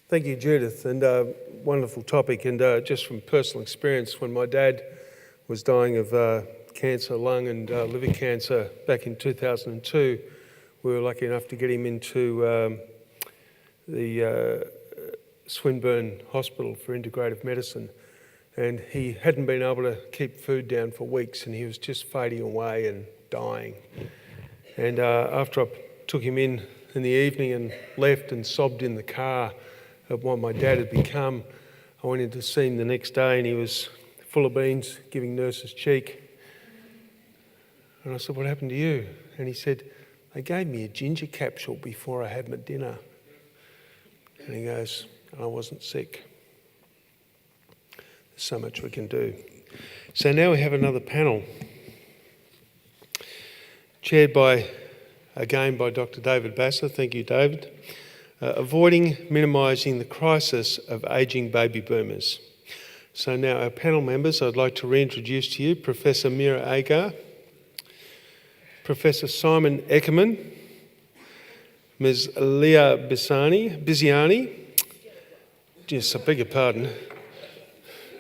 Thank you, Judith, and wonderful topic. And just from personal experience, when my dad was dying of cancer, lung and liver cancer back in 2002, we were lucky enough to get him into the Swinburne Hospital for Integrative Medicine. And he hadn't been able to keep food down for weeks, and he was just fading away and dying. And after I took him in the evening and left and sobbed in the car of what my dad had become, I went in to see him the next day, and he was full of beans, giving nurses cheek. And I said, "What happened to you?" And he said, "They gave me a ginger capsule before I had my dinner." And he goes, "I wasn't sick." There's so much we can do. So now we have another panel, chaired again by Dr. David Basser. Thank you, David. Avoiding minimising the crisis of ageing baby boomers. So now our panel members, I'd like to reintroduce to you Professor Mira Agar, Professor Simon Eckermann, Ms. Leah Biziani, yes, I beg your pardon,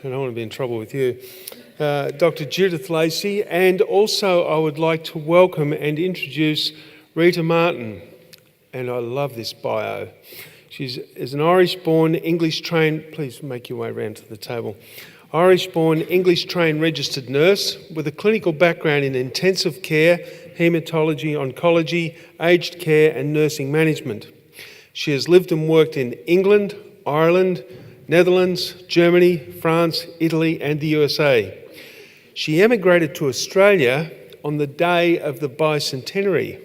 I don't want to be in trouble with you, Dr. Judith Lacey, and also I would like to welcome and introduce Rita Martin. And I love this bio. She is an Irish-born, English-trained, please make your way around to the table, Irish-born, English-trained registered nurse with a clinical background in intensive care, haematology, oncology, aged care and nursing management. She has lived and worked in England, Ireland, Netherlands, Germany, France, Italy and the USA. She emigrated to Australia on the day of the bicentenary,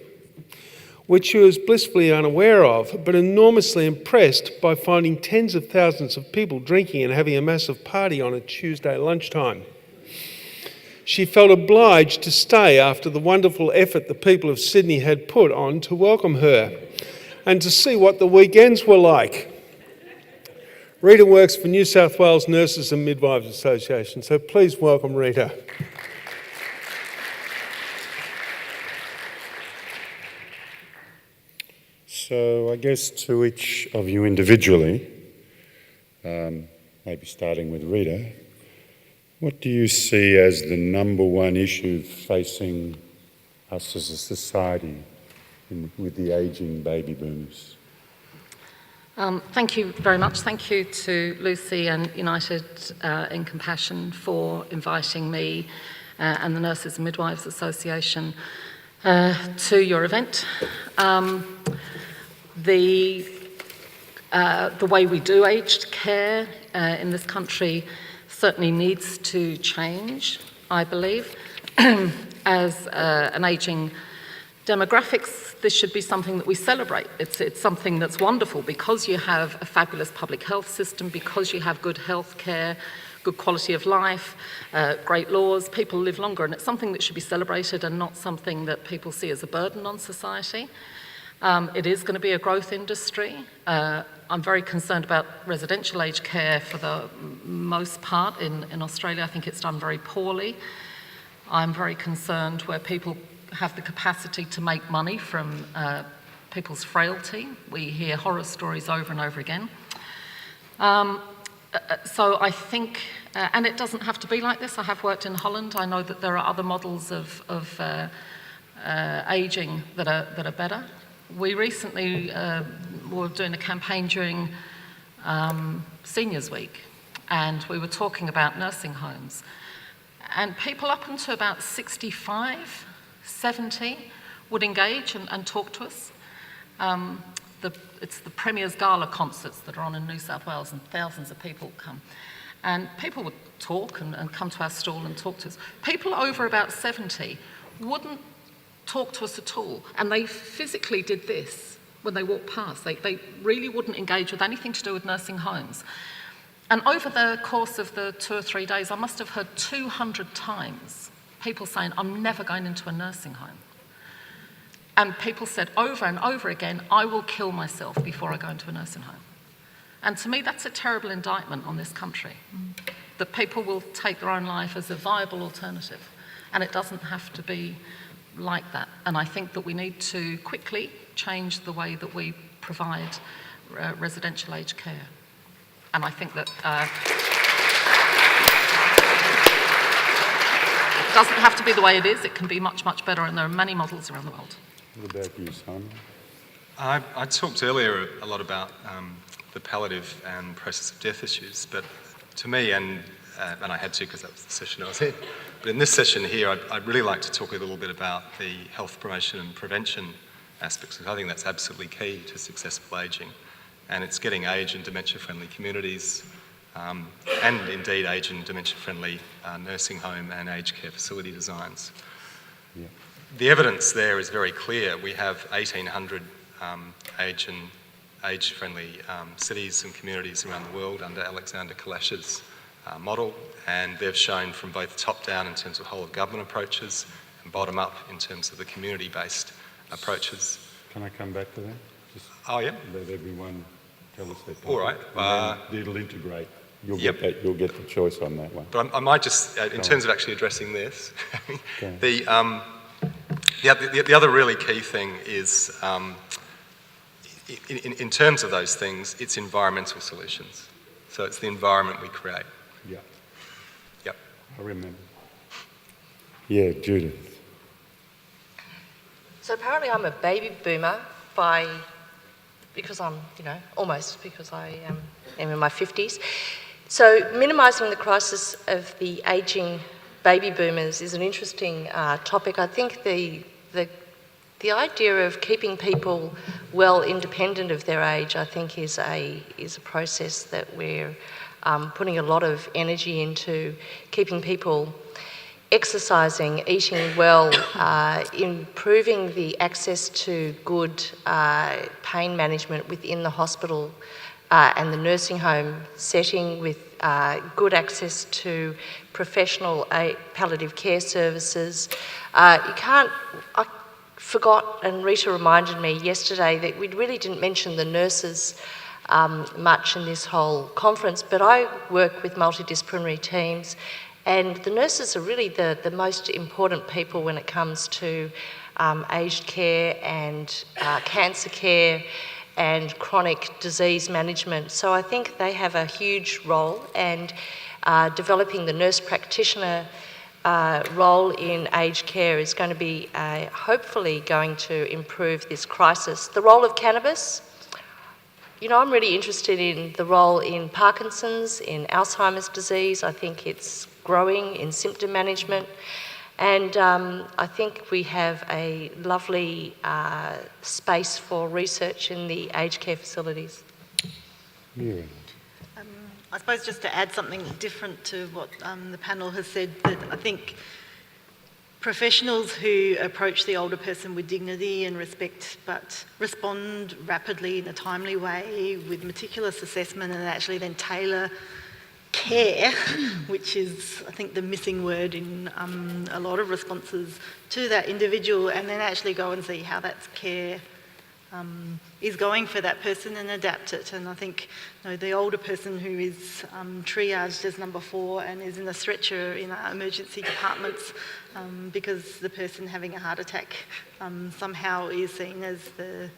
which she was blissfully unaware of, but enormously impressed by finding tens of thousands of people drinking and having a massive party on a Tuesday lunchtime. She felt obliged to stay after the wonderful effort the people of Sydney had put on to welcome her and to see what the weekends were like. Rita works for New South Wales Nurses and Midwives Association, so please welcome Rita. So I guess to each of you individually, maybe starting with Rita, what do you see as the number one issue facing us as a society with the ageing baby boomers? Thank you very much. Thank you to Lucy and United in Compassion for inviting me and the Nurses and Midwives Association to your event. The way we do aged care in this country certainly needs to change, I believe. As an ageing demographics, this should be something that we celebrate. It's something that's wonderful because you have a fabulous public health system, because you have good health care, good quality of life, great laws, people live longer, and it's something that should be celebrated and not something that people see as a burden on society. It is going to be a growth industry. I'm very concerned about residential aged care for the most part in Australia. I think it's done very poorly. I'm very concerned where people have the capacity to make money from people's frailty. We hear horror stories over and over again. So I think, and it doesn't have to be like this. I have worked in Holland. I know that there are other models of ageing that are better. We recently were doing a campaign during Seniors Week, and we were talking about nursing homes. And people up until about 65, 70 would engage and talk to us. It's the Premier's Gala concerts that are on in New South Wales, and thousands of people come. And people would talk and come to our stall and talk to us. People over about 70 wouldn't talk to us at all, and they physically did this when they walked past. They really wouldn't engage with anything to do with nursing homes. And over the course of the 2 or 3 days, I must have heard 200 times people saying, "I'm never going into a nursing home." And people said over and over again, "I will kill myself before I go into a nursing home." And to me, that's a terrible indictment on this country, that people will take their own life as a viable alternative. And it doesn't have to be like that. And I think that we need to quickly change the way that we provide residential aged care. And I think that it doesn't have to be the way it is. It can be much, much better, and there are many models around the world. What about you, Simon? I talked earlier a lot about the palliative and process of death issues, but to me, and I had to because that was the session I was in, but in this session here, I'd really like to talk a little bit about the health promotion and prevention aspects, because I think that's absolutely key to successful ageing, and it's getting age and dementia-friendly communities, and indeed age and dementia-friendly nursing home and aged care facility designs. Yeah. The evidence there is very clear. We have 1,800 age-friendly cities and communities around the world under Alexander Kalash's model, and they've shown from both top-down in terms of whole-of-government approaches and bottom-up in terms of the community-based approaches. Can I come back to that? Just Oh, yeah? let everyone tell us their topic. All right. And then it'll integrate. You'll Yep. get that. You'll get the choice on that one. But I might just, in terms of actually addressing this, Okay. the other really key thing is, in terms of those things, it's environmental solutions. So it's the environment we create. Yeah, Yep. I remember. Yeah, Judith. So apparently I'm a baby boomer because I'm, almost because I am in my 50s. So minimising the crisis of the ageing baby boomers is an interesting topic. I think the idea of keeping people well independent of their age, I think, is a process that we're putting a lot of energy into, keeping people exercising, eating well, improving the access to good pain management within the hospital and the nursing home setting, with good access to professional palliative care services. I forgot, and Rita reminded me yesterday, that we really didn't mention the nurses much in this whole conference, but I work with multidisciplinary teams, and the nurses are really the most important people when it comes to aged care and cancer care and chronic disease management. So I think they have a huge role, and developing the nurse practitioner role in aged care is going to be hopefully going to improve this crisis. The role of cannabis, I'm really interested in the role in Parkinson's, in Alzheimer's disease. I think it's growing in symptom management. And I think we have a lovely space for research in the aged care facilities. Yeah. I suppose just to add something different to what the panel has said, that I think professionals who approach the older person with dignity and respect, but respond rapidly in a timely way with meticulous assessment, and actually then tailor care, which is, I think, the missing word in a lot of responses to that individual, and then actually go and see how that care is going for that person and adapt it. And I think the older person who is triaged as number 4 and is in a stretcher in our emergency departments because the person having a heart attack somehow is seen as the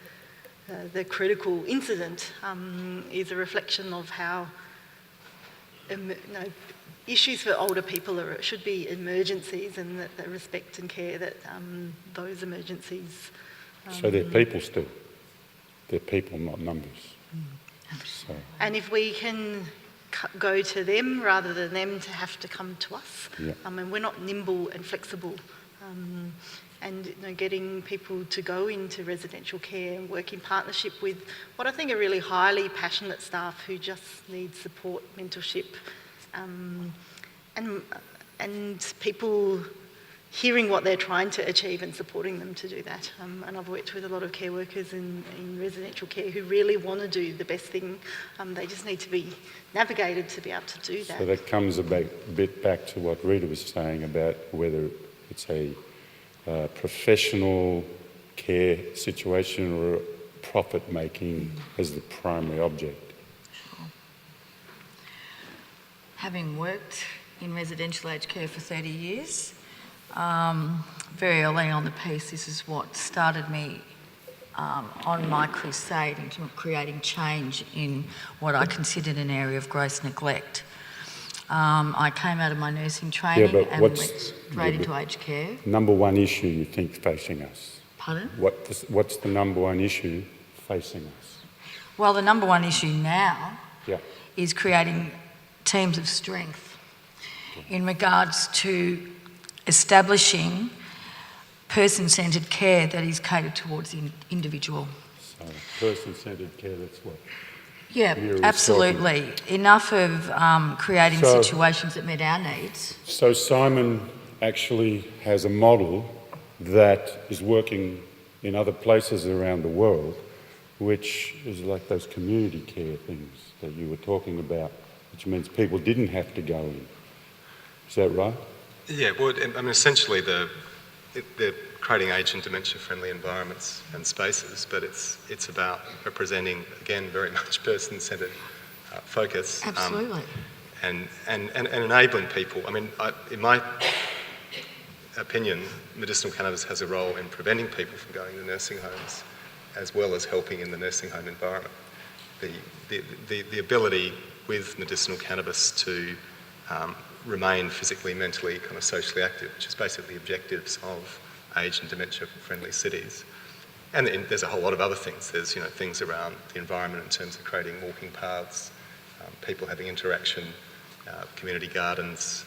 critical incident is a reflection of how issues for older people should be emergencies, and that the respect and care that those emergencies. So they're people still. They're people, not numbers. So. And if we can go to them rather than them to have to come to us, Yeah. and we're not nimble and flexible, and getting people to go into residential care and work in partnership with what I think are really highly passionate staff who just need support, mentorship, and people hearing what they're trying to achieve and supporting them to do that. And I've worked with a lot of care workers in residential care who really want to do the best thing. They just need to be navigated to be able to do that. So that comes a bit back to what Rita was saying about whether it's a professional care situation or profit-making as the primary object. Sure. Having worked in residential aged care for 30 years, very early on the piece, this is what started me on my crusade into creating change in what I considered an area of gross neglect. I came out of my nursing training but and went straight into aged care. Number one issue you think facing us? Pardon? What's the number one issue facing us? Well, the number one issue now Yeah. is creating teams of strength in regards to establishing person-centred care that is catered towards the individual. So person-centred care, that's what? Yeah, You're absolutely. Enough of creating So- situations that met our needs. So Simon actually has a model that is working in other places around the world, which is like those community care things that you were talking about, which means people didn't have to go in. Is that right? Yeah, well, I mean, essentially they're creating age and dementia-friendly environments and spaces, but it's about representing, again, very much person-centred focus. Absolutely. And enabling people. I mean, in my opinion, medicinal cannabis has a role in preventing people from going to nursing homes, as well as helping in the nursing home environment. The ability with medicinal cannabis to remain physically, mentally, kind of socially active, which is basically the objectives of age and dementia-friendly cities. And then there's a whole lot of other things. There's things around the environment in terms of creating walking paths, people having interaction, community gardens,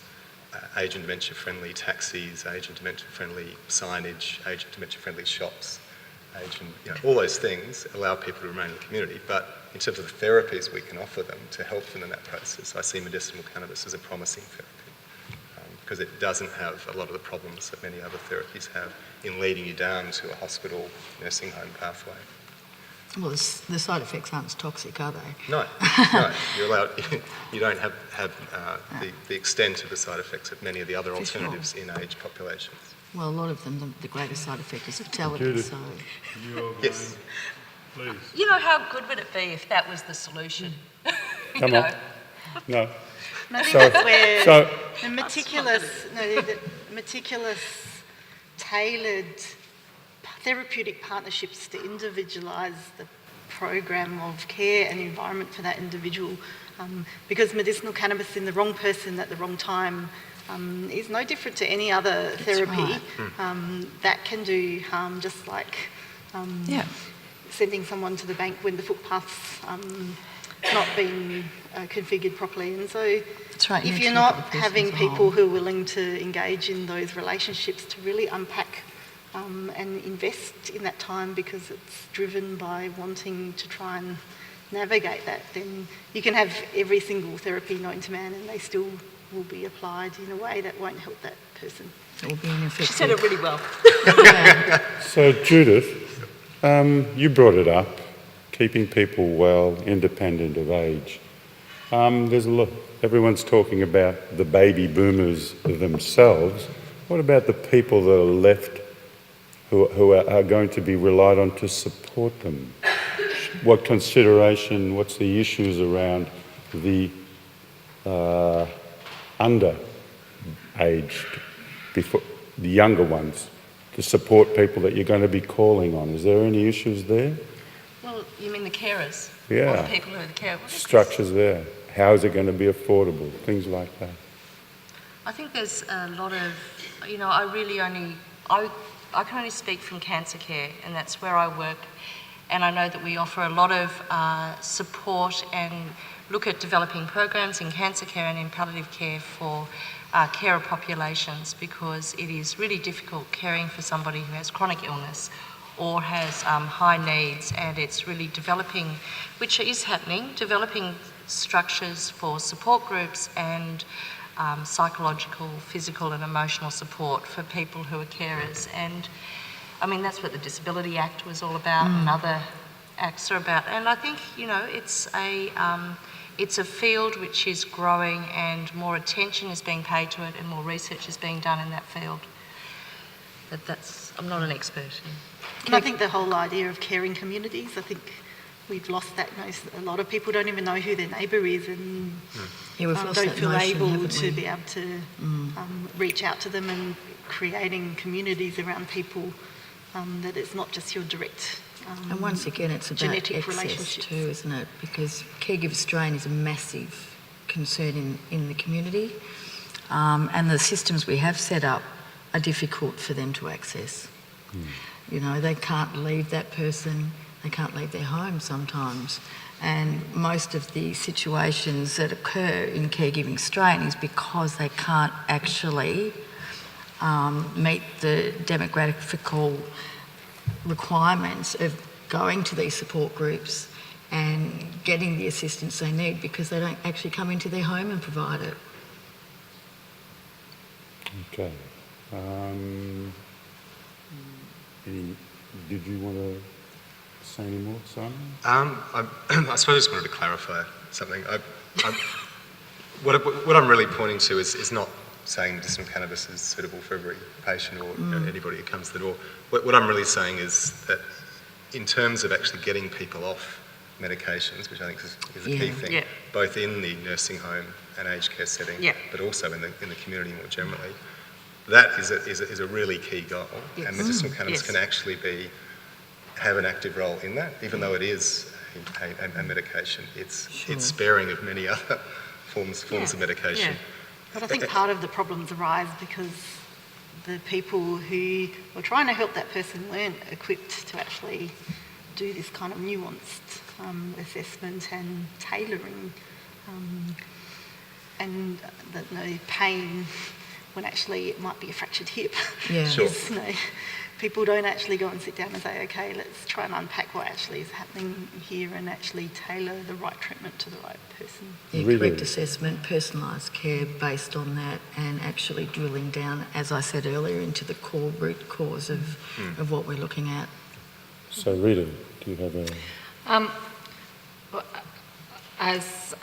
age and dementia-friendly taxis, age and dementia-friendly signage, age and dementia-friendly shops, age and all those things allow people to remain in the community. But in terms of the therapies we can offer them to help them in that process, I see medicinal cannabis as a promising therapy because it doesn't have a lot of the problems that many other therapies have in leading you down to a hospital, nursing home pathway. Well, the side effects aren't as toxic, are they? No, you're allowed. You don't have the extent of the side effects of many of the other alternatives in aged populations. Well, a lot of them, the greatest side effect is fatality. Judith. So, Yes. Please. You know, how good would it be if that was the solution? Come on. No. And I think So- that's where so- the meticulous, tailored therapeutic partnerships to individualise the program of care and environment for that individual. Because medicinal cannabis in the wrong person at the wrong time is no different to any other therapy. right. That can do harm, just like sending someone to the bank when the footpath's not been configured properly. And so That's right, you if need you're to look not at the person having as a people whole. who are willing to engage in those relationships to really unpack and invest in that time because it's driven by wanting to try and navigate that, then you can have every single therapy known to man and they still will be applied in a way that won't help that person. it will be ineffective. She said it really well. So Judith, you brought it up, keeping people well, independent of age. There's a lot. Everyone's talking about the baby boomers themselves. What about the people that are left who are going to be relied on to support them? What consideration, what's the issues around the under-aged, before, the younger ones, to support people that you're going to be calling on? Is there any issues there? Well, you mean the carers? Yeah. Or the people who are the carers? Structures there. How is it going to be affordable? Things like that. I think there's a lot of, I can only speak from cancer care, and that's where I work. And I know that we offer a lot of support and look at developing programs in cancer care and in palliative care for carer populations, because it is really difficult caring for somebody who has chronic illness or has high needs, and it's really developing, which is happening, developing structures for support groups and psychological, physical and emotional support for people who are carers. And I mean, that's what the Disability Act was all about and other acts are about. And I think, it's a field which is growing and more attention is being paid to it and more research is being done in that field. But I'm not an expert. And I think the whole idea of caring communities, I think we've lost that. A lot of people don't even know who their neighbour is and Yeah, we've lost don't that feel notion, able haven't to we? be able to reach out to them, and creating communities around people that it's not just your direct And once again, it's about genetic access relationships. too, isn't it? Because caregiver strain is a massive concern in the community, and the systems we have set up are difficult for them to access. You know, they can't leave that person, they can't leave their home sometimes. And most of the situations that occur in caregiving strain is because they can't actually meet the demographical requirements of going to these support groups and getting the assistance they need because they don't actually come into their home and provide it. Okay. Did you want to say any more, Simon? I suppose I just wanted to clarify something. What I'm really pointing to is not saying medicinal cannabis is suitable for every patient or anybody who comes to the door. What I'm really saying is that in terms of actually getting people off medications, which I think is a key thing, both in the nursing home and aged care setting, but also in the community more generally, that is a really key goal. And medicinal cannabis can actually have an active role in that, even though it is a medication. It's sparing of many other forms of medication. Yeah. But I think part of the problems arise because the people who were trying to help that person weren't equipped to actually do this kind of nuanced assessment and tailoring, and that pain when actually it might be a fractured hip. Yeah. Sure. People don't actually go and sit down and say, okay, let's try and unpack what actually is happening here and actually tailor the right treatment to the right person. Yeah, Really? correct assessment, personalised care based on that, and actually drilling down, as I said earlier, into the core root cause of what we're looking at. So, Rita, do you have a... As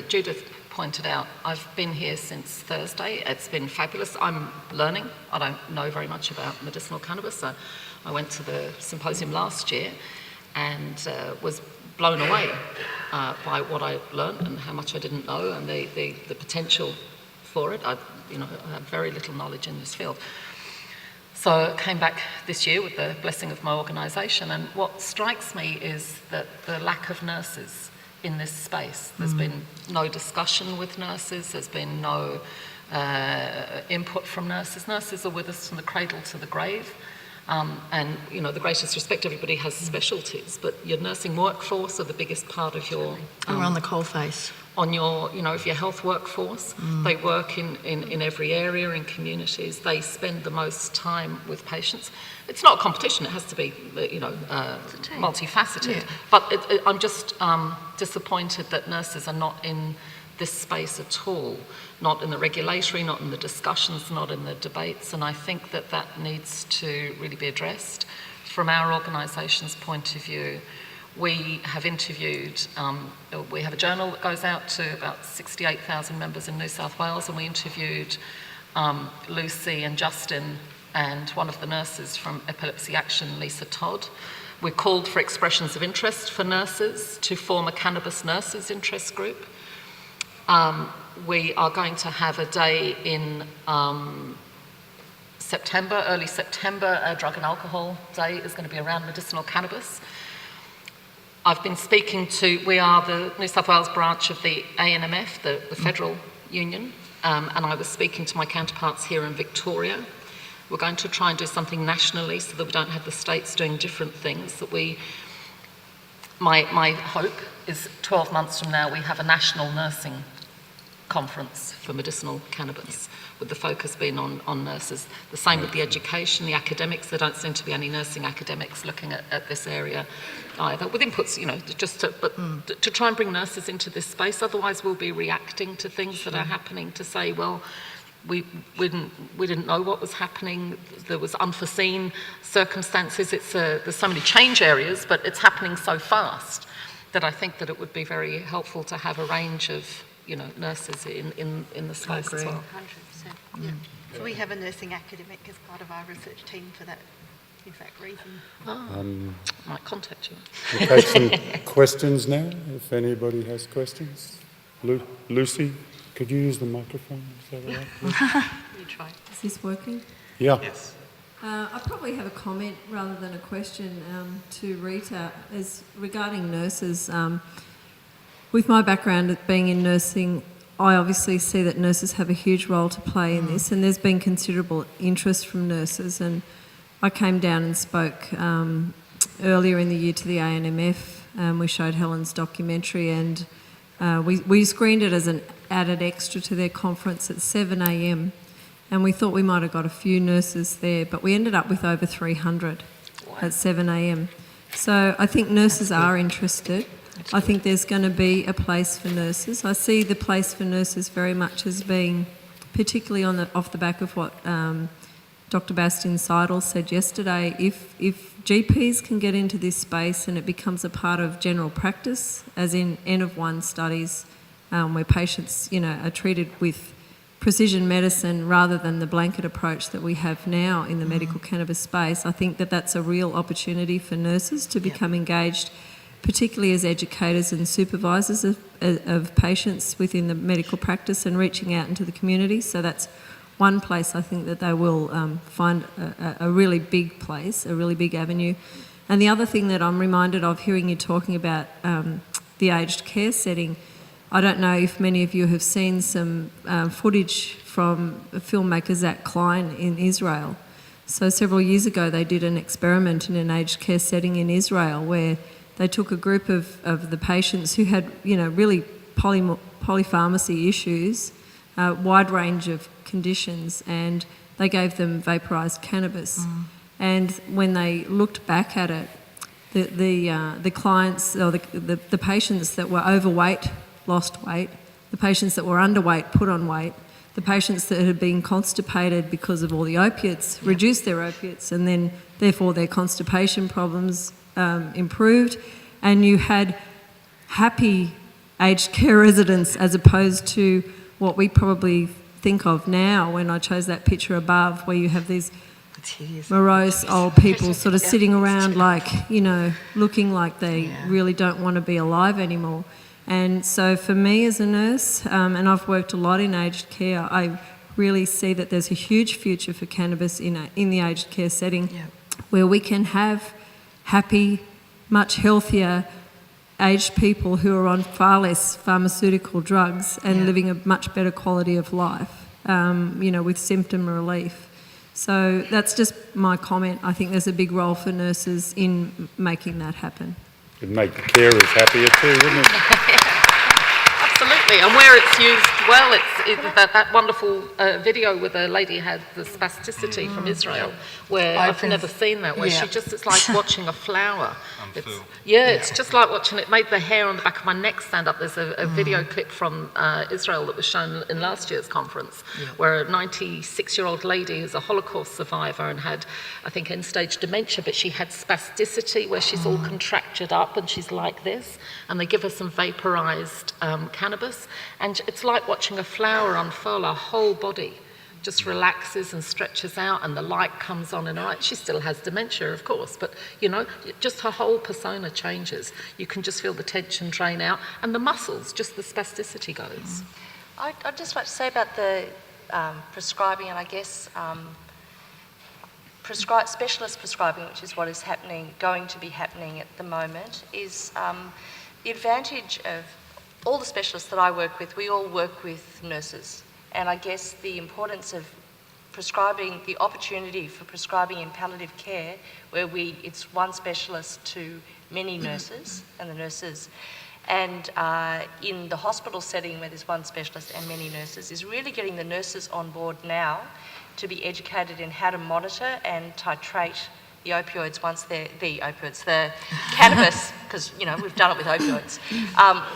Judith pointed out, I've been here since Thursday. It's been fabulous. I'm learning. I don't know very much about medicinal cannabis. I went to the symposium last year and was blown away by what I learned and how much I didn't know and the potential for it. I have very little knowledge in this field. So I came back this year with the blessing of my organisation, and what strikes me is that the lack of nurses in this space. There's been no discussion with nurses, there's been no input from nurses. Nurses are with us from the cradle to the grave, and the greatest respect, everybody has specialties, but your nursing workforce are the biggest part of your... And we're on the coalface. On your, of your health workforce. They work in every area, in communities. They spend the most time with patients. It's not a competition, it has to be, multifaceted. Yeah. But I'm just disappointed that nurses are not in this space at all, not in the regulatory, not in the discussions, not in the debates, and I think that needs to really be addressed. From our organisation's point of view, we have interviewed, we have a journal that goes out to about 68,000 members in New South Wales, and we interviewed Lucy and Justin and one of the nurses from Epilepsy Action, Lisa Todd. We called for expressions of interest for nurses to form a cannabis nurses interest group. We are going to have a day in September, early September, a drug and alcohol day is going to be around medicinal cannabis. I've been speaking we are the New South Wales branch of the ANMF, the federal union, and I was speaking to my counterparts here in Victoria. We're going to try and do something nationally so that we don't have the states doing different things. My hope is 12 months from now we have a national nursing conference for medicinal cannabis, with the focus being on nurses. The same with the education, the academics. There don't seem to be any nursing academics looking at this area either, with inputs, just to try and bring nurses into this space. Otherwise, we'll be reacting to things that are happening to say, well, we didn't know what was happening. There was unforeseen circumstances. There's so many change areas, but it's happening so fast that I think that it would be very helpful to have a range of nurses in the space as well. 100%. Yeah. So we have a nursing academic as part of our research team for that exact reason. Might contact you. We'll take some questions now, if anybody has questions. Lucy, could you use the microphone? Is that all right? You try. Is this working? Yeah. Yes. I probably have a comment rather than a question to Rita as regarding nurses. With my background of being in nursing, I obviously see that nurses have a huge role to play in this, and there's been considerable interest from nurses. And I came down and spoke earlier in the year to the ANMF. We showed Helen's documentary, and we screened it as an added extra to their conference at 7 a.m. And we thought we might have got a few nurses there, but we ended up with over 300 at 7 a.m. So I think nurses are interested. I think there's going to be a place for nurses. I see the place for nurses very much as being, particularly off the back of what Dr. Bastian Seidel said yesterday, if GPs can get into this space and it becomes a part of general practice, as in N-of-1 studies, where patients, are treated with precision medicine rather than the blanket approach that we have now in the medical cannabis space, I think that that's a real opportunity for nurses to become engaged, particularly as educators and supervisors of patients within the medical practice and reaching out into the community. So that's one place I think that they will find a really big place, a really big avenue. And the other thing that I'm reminded of hearing you talking about the aged care setting, I don't know if many of you have seen some footage from filmmaker Zach Klein in Israel. So several years ago they did an experiment in an aged care setting in Israel where they took a group of the patients who had, really polypharmacy issues, a wide range of conditions, and they gave them vaporised cannabis. And when they looked back at it, the clients or the patients that were overweight lost weight, the patients that were underweight put on weight, the patients that had been constipated because of all the opiates reduced their opiates, and then therefore their constipation problems improved, and you had happy aged care residents as opposed to what we probably think of now when I chose that picture above where you have these morose old people sort of sitting around like, looking like they really don't want to be alive anymore. And so for me as a nurse, and I've worked a lot in aged care, I really see that there's a huge future for cannabis in the aged care setting where we can have happy, much healthier aged people who are on far less pharmaceutical drugs and living a much better quality of life, with symptom relief. So that's just my comment. I think there's a big role for nurses in making that happen. It'd make the carers happier too, wouldn't it? Absolutely, and where it's used well, it's that wonderful video where the lady had the spasticity from Israel, where I've never seen that, where it's like watching a flower. It's just like watching it. Made the hair on the back of my neck stand up. There's a video clip from Israel that was shown in last year's conference, where a 96-year-old lady who's a Holocaust survivor and had, I think, end-stage dementia, but she had spasticity where she's all contractured up and she's like this, and they give her some vaporised cannabis, and it's like watching a flower unfurl. Her whole body just relaxes and stretches out, and the light comes on in her eyes. She still has dementia, of course, but just her whole persona changes. You can just feel the tension drain out, and the muscles, just the spasticity goes. I'd just like to say about the prescribing, and I guess specialist prescribing, which is what is going to be happening at the moment, is the advantage of all the specialists that I work with. We all work with nurses, and I guess the importance of prescribing, the opportunity for prescribing in palliative care, where it's one specialist to many nurses, and the nurses, and in the hospital setting where there's one specialist and many nurses, is really getting the nurses on board now to be educated in how to monitor and titrate the opioids once the cannabis, because we've done it with opioids,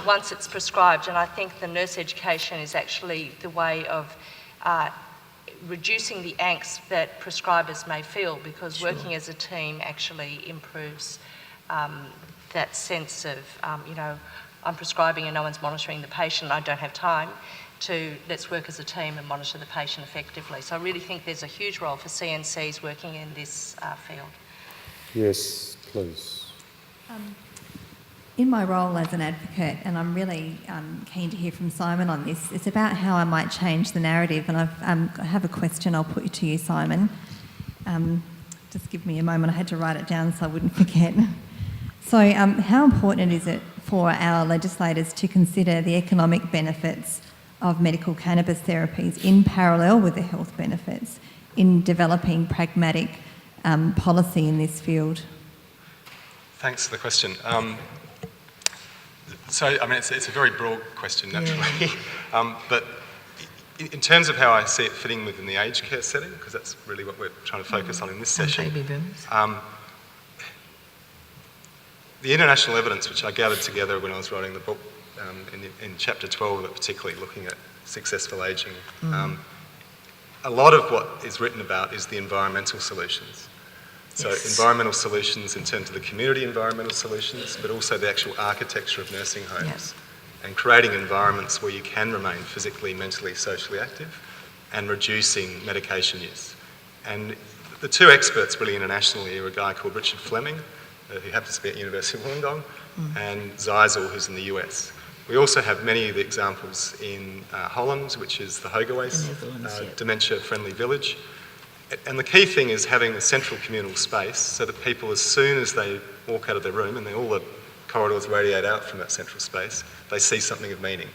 once it's prescribed. And I think the nurse education is actually the way of reducing the angst that prescribers may feel, because working as a team actually improves that sense of, I'm prescribing and no one's monitoring the patient, I don't have time, to let's work as a team and monitor the patient effectively. So I really think there's a huge role for CNCs working in this field. Yes, please. In my role as an advocate, and I'm really keen to hear from Simon on this, it's about how I might change the narrative, and I have a question I'll put to you, Simon. just give me a moment. I had to write it down so I wouldn't forget. So how important is it for our legislators to consider the economic benefits of medical cannabis therapies in parallel with the health benefits in developing pragmatic policy in this field? Thanks for the question. So, I mean, it's a very broad question, naturally. But in terms of how I see it fitting within the aged care setting, because that's really what we're trying to focus on in this session, Baby boomers. the international evidence which I gathered together when I was writing the book, in chapter 12 of it, particularly looking at successful ageing, a lot of what is written about is the environmental solutions. So environmental solutions in terms of the community environmental solutions, but also the actual architecture of nursing homes and creating environments where you can remain physically, mentally, socially active and reducing medication use. And the two experts really internationally are a guy called Richard Fleming, who happens to be at the University of Wollongong, and Zeisel, who's in the US. We also have many of the examples in Holland, which is the Hogeways dementia-friendly village. And the key thing is having a central communal space so that people, as soon as they walk out of their room, and all the corridors radiate out from that central space, they see something of meaning.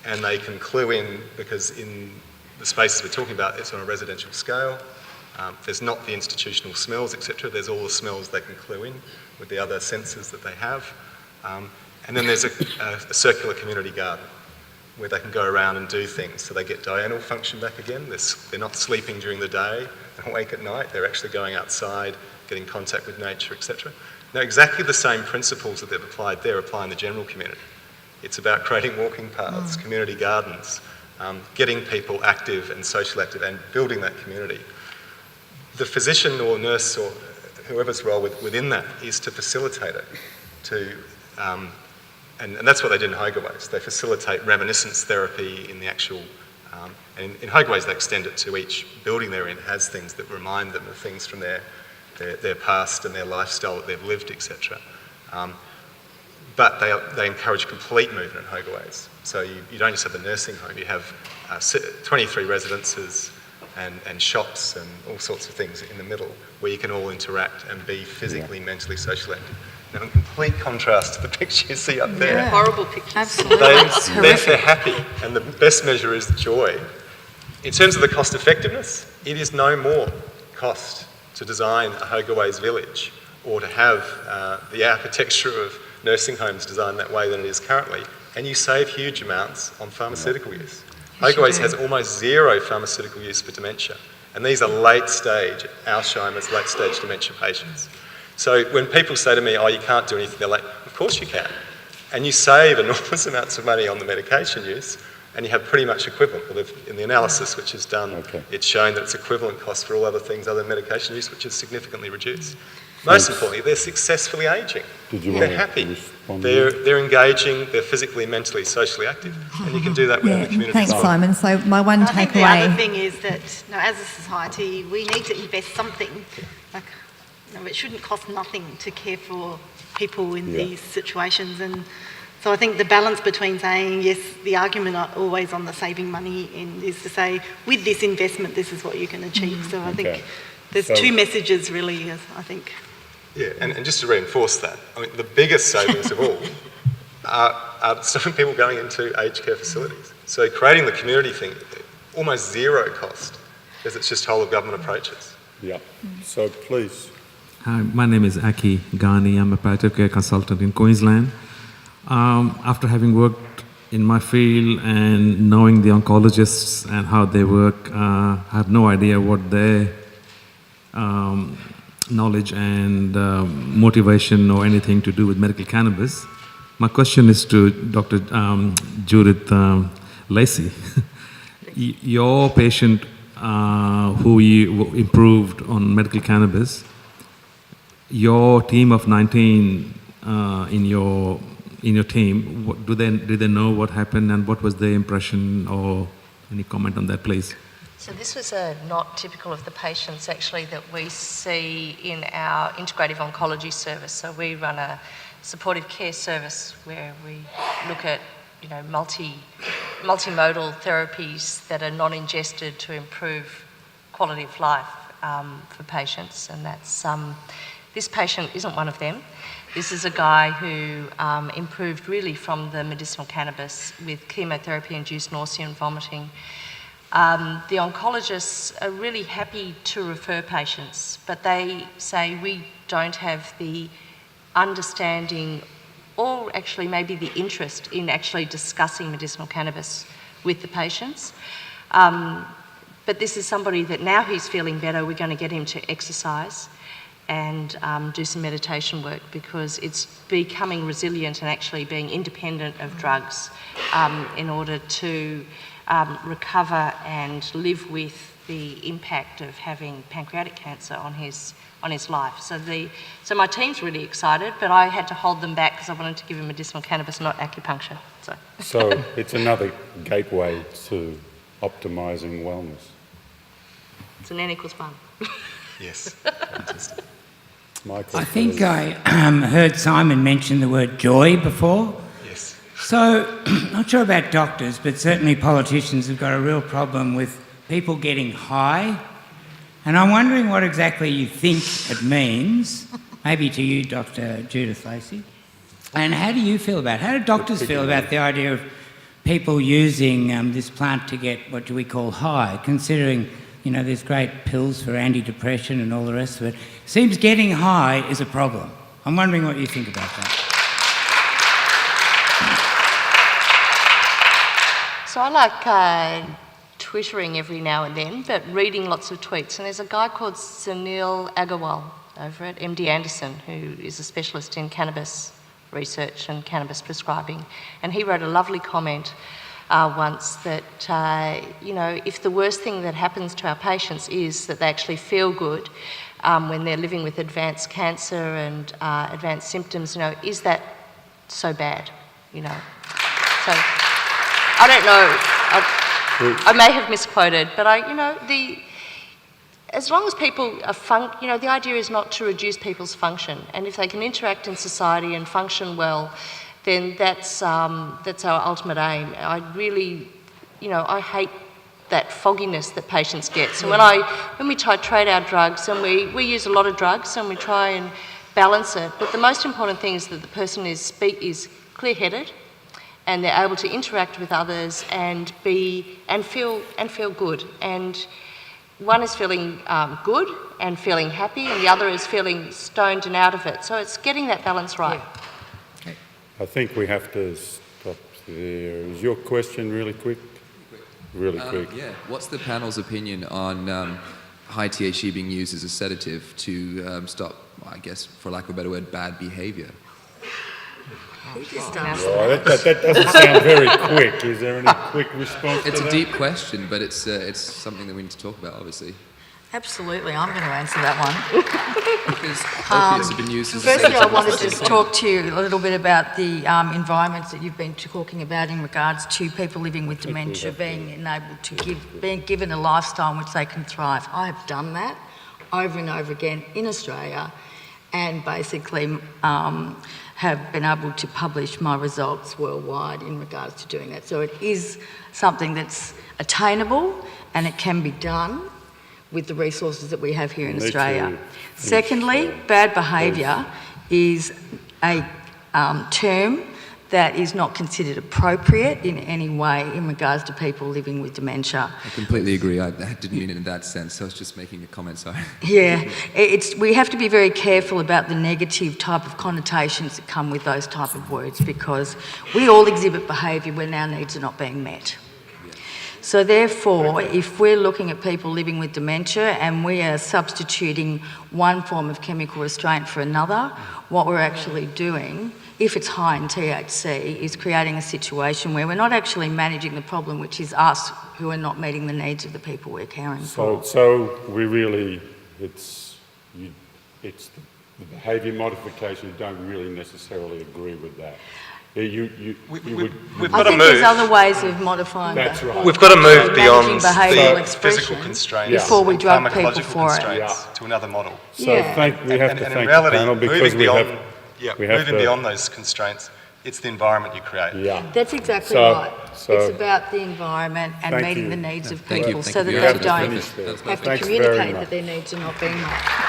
And they can clue in, because in the spaces we're talking about, it's on a residential scale. There's not the institutional smells, etc. There's all the smells they can clue in with the other senses that they have. And then there's a circular community garden where they can go around and do things. So they get diurnal function back again. They're not sleeping during the day and awake at night. They're actually going outside, getting contact with nature, etc. Now, exactly the same principles that they've applied there apply in the general community. It's about creating walking paths, community gardens, getting people active and social active and building that community. The physician or nurse or whoever's role within that is to facilitate it, and that's what they did in Hogeways. They facilitate reminiscence therapy in the actual, and in Hogeways they extend it to each building they're in, has things that remind them of things from their past and their lifestyle that they've lived, etc. But they encourage complete movement at Hogeways. So you don't just have the nursing home, you have 23 residences and shops and all sorts of things in the middle where you can all interact and be physically, mentally, socially active. Now, in complete contrast to the picture you see up there. Yeah. Horrible pictures. Absolutely. They're happy, and the best measure is joy. In terms of the cost effectiveness, it is no more cost to design a Hogeways village or to have the architecture of nursing homes designed that way than it is currently, and you save huge amounts on pharmaceutical use. Hogeways has almost zero pharmaceutical use for dementia, and these are late-stage Alzheimer's, late-stage dementia patients. So when people say to me, oh, you can't do anything, they're like, of course you can. And you save enormous amounts of money on the medication use, and you have pretty much equivalent. Well, in the analysis which is done, it's shown that it's equivalent cost for all other things other than medication use, which is significantly reduced. Most importantly, they're successfully ageing. They're happy. They're engaging, they're physically, mentally, socially active. And you can do that within the community. Thanks, Simon. So my one takeaway... I think the other thing is that, as a society, we need to invest something. It shouldn't cost nothing to care for people in these situations. And so I think the balance between saying, yes, the argument always on the saving money end is to say, with this investment, this is what you can achieve. So I think there's two messages really, I think. Yeah, and just to reinforce that, I mean, the biggest savings of all are stopping people going into aged care facilities. So creating the community thing, almost zero cost, because it's just whole of government approaches. Yeah, so please. Hi, my name is Aki Ghani. I'm a palliative care consultant in Queensland. After having worked in my field and knowing the oncologists and how they work, I have no idea what their knowledge and motivation or anything to do with medical cannabis. My question is to Dr. Judith Lacey. Your patient who you improved on medical cannabis, your team of 19 in your team, did they know what happened and what was their impression, or any comment on that, please? So this was not typical of the patients actually that we see in our integrative oncology service. So we run a supportive care service where we look at multimodal therapies that are non-ingested to improve quality of life for patients, and that's this patient isn't one of them. This is a guy who improved really from the medicinal cannabis with chemotherapy-induced nausea and vomiting. The oncologists are really happy to refer patients, but they say we don't have the understanding or actually maybe the interest in actually discussing medicinal cannabis with the patients. But this is somebody that now he's feeling better, we're going to get him to exercise and do some meditation work, because it's becoming resilient and actually being independent of drugs in order to recover and live with the impact of having pancreatic cancer on his life. So my team's really excited, but I had to hold them back because I wanted to give him medicinal cannabis, not acupuncture. So it's another gateway to optimising wellness. It's an N equals 1. Yes. Michael, I think I heard Simon mention the word joy before. Yes. So, not sure about doctors, but certainly politicians have got a real problem with people getting high. And I'm wondering what exactly you think it means, maybe to you, Dr. Judith Lacey. And how do you feel about it? How do doctors feel about the idea of people using this plant to get, what do we call, high, considering, you know, there's great pills for antidepressant and all the rest of it. Seems getting high is a problem. I'm wondering what you think about that. So I like twittering every now and then, but reading lots of tweets. And there's a guy called Sunil Agarwal over at MD Anderson, who is a specialist in cannabis research and cannabis prescribing. And he wrote a lovely comment once that, you know, if the worst thing that happens to our patients is that they actually feel good when they're living with advanced cancer and advanced symptoms, you know, is that so bad, you know? So, I don't know. I may have misquoted, but as long as people are you know, the idea is not to reduce people's function, and if they can interact in society and function well, then that's our ultimate aim. I really, you know, I hate that fogginess that patients get. So when we titrate our drugs, and we use a lot of drugs, and we try and balance it, but the most important thing is that the person is clear-headed, and they're able to interact with others and feel good. And one is feeling good and feeling happy, and the other is feeling stoned and out of it. So it's getting that balance right. Yeah. I think we have to stop there. Is your question really quick? Really quick. Yeah. What's the panel's opinion on high THC being used as a sedative to stop, I guess, for lack of a better word, bad behaviour? That doesn't sound very quick. Is there any quick response to that? It's a deep question, but it's something that we need to talk about, obviously. Absolutely, I'm going to answer that one. Because opiates have been used as a Firstly, I sedative. want to just talk to you a little bit about the environments that you've been talking about in regards to people living with dementia being enabled to being given a lifestyle in which they can thrive. I have done that over and over again in Australia, and basically have been able to publish my results worldwide in regards to doing that. So it is something that's attainable, and it can be done with the resources that we have here in Australia. Secondly, bad behaviour is a term that is not considered appropriate in any way in regards to people living with dementia. I completely agree. I didn't mean it in that sense. I was just making a comment, sorry. Yeah, we have to be very careful about the negative type of connotations that come with those type of words, because we all exhibit behaviour when our needs are not being met. So therefore, if we're looking at people living with dementia and we are substituting one form of chemical restraint for another, what we're actually doing, if it's high in THC, is creating a situation where we're not actually managing the problem, which is us who are not meeting the needs of the people we're caring for. So we really, it's the behaviour modification. You don't really necessarily agree with that. We've got to move. There's other ways of modifying That's right. We've got to move beyond behavioural the expression physical constraints before we drug people pharmacological for it. constraints to another model. So we have to thank the panel, because moving we beyond, have moving beyond those constraints it's the environment you create. Yeah. That's exactly So- right. so- It's about the environment and Thank meeting you. the needs of Thank you, people thank so you. that You they have to don't finish there. have to Thanks very communicate much. that their needs are not being met.